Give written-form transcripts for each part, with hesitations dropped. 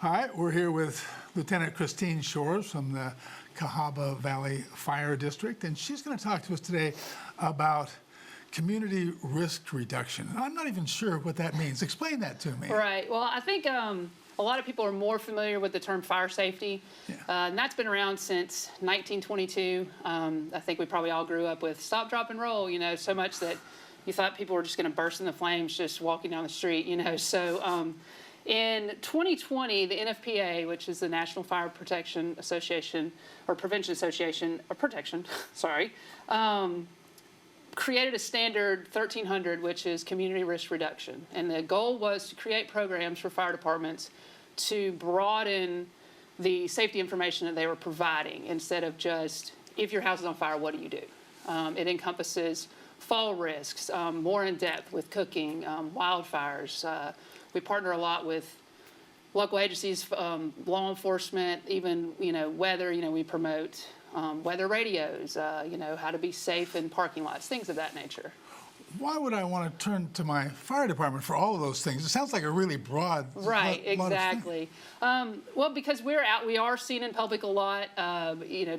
Hi, we're here with Lieutenant Christine Shores from the Cahaba Valley Fire District, and she's going to talk to us today about community risk reduction. I'm not even sure what that means. Explain that to me. Right. Well, I think a lot of people are more familiar with the term fire safety, and that's been around since 1922. I think we probably all grew up with stop, drop, and roll, so much that you thought people were just going to burst into flames just walking down the street, So in 2020, the NFPA, which is the National Fire Protection Association, or Prevention Association, or Protection, sorry, created a standard 1300, which is community risk reduction. And the goal was to create programs for fire departments to broaden the safety information that they were providing instead of just, if your house is on fire, what do you do? It encompasses fall risks, more in depth with cooking, wildfires. We partner a lot with local agencies, law enforcement, even, weather. We promote weather radios, how to be safe in parking lots, things of that nature. Why would I want to turn to my fire department for all of those things? It sounds like a really broad. Right, exactly. Well, because we are seen in public a lot,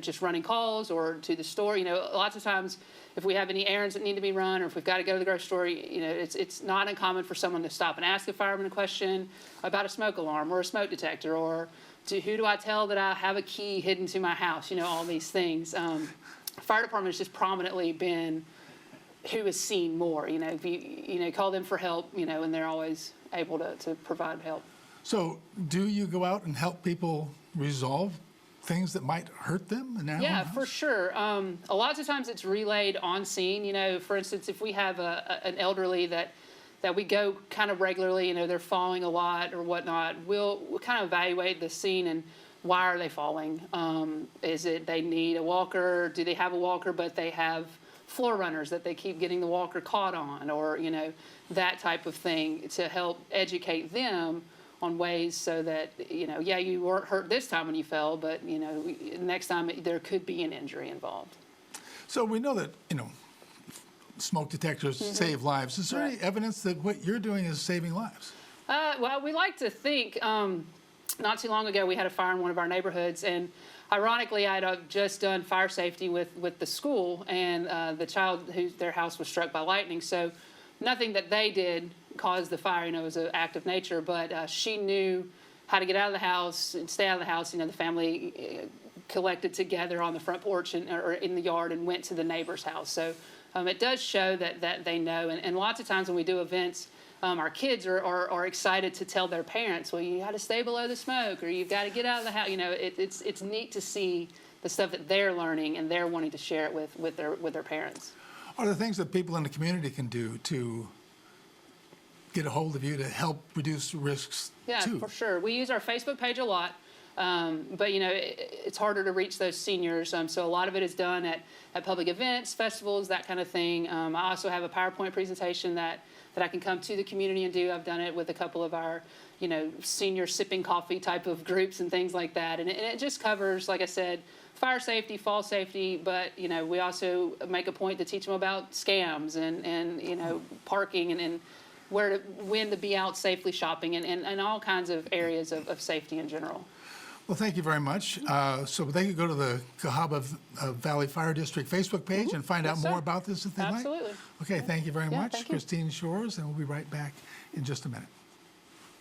just running calls or to the store. Lots of times if we have any errands that need to be run or if we've got to go to the grocery store, it's not uncommon for someone to stop and ask a fireman a question about a smoke alarm or a smoke detector, or who do I tell that I have a key hidden to my house, all these things. Fire department has just prominently been who is seen more. If you call them for help, and they're always able to provide help. So do you go out and help people resolve things that might hurt them in their own house? For sure. A lot of times it's relayed on scene. For instance, if we have an elderly that we go kind of regularly, they're falling a lot or whatnot, we'll kind of evaluate the scene and why are they falling? Is it they need a walker? Do they have a walker but they have floor runners that they keep getting the walker caught on, or that type of thing, to help educate them on ways so that you weren't hurt this time when you fell, but next time there could be an injury involved. So we know that smoke detectors save lives. Is there any evidence that what you're doing is saving lives? Well, we like to think. Not too long ago, we had a fire in one of our neighborhoods, and ironically, I'd just done fire safety with the school, and the child their house was struck by lightning. So nothing that they did caused the fire. It was an act of nature, but she knew how to get out of the house and stay out of the house. The family collected together on the front porch or in the yard and went to the neighbor's house. So it does show that they know, and lots of times when we do events, our kids are excited to tell their parents, well, you got to stay below the smoke, or you've got to get out of the house. It's neat to see the stuff that they're learning, and they're wanting to share it with their parents. Are there things that people in the community can do to get a hold of you to help reduce risks too? Yeah, for sure. We use our Facebook page a lot. But it's harder to reach those seniors, so a lot of it is done at public events, festivals, that kind of thing. I also have a PowerPoint presentation that I can come to the community and do. I've done it with a couple of our senior sipping coffee type of groups and things like that, and it just covers, like I said, fire safety, fall safety, but we also make a point to teach them about scams and parking and when to be out safely shopping and all kinds of areas of safety in general. Well, thank you very much. So they could go to the Cahaba Valley Fire District Facebook page and find out more about this if they like. Absolutely. Okay, thank you very much, Thank you. Christine Shores, and we'll be right back in just a minute.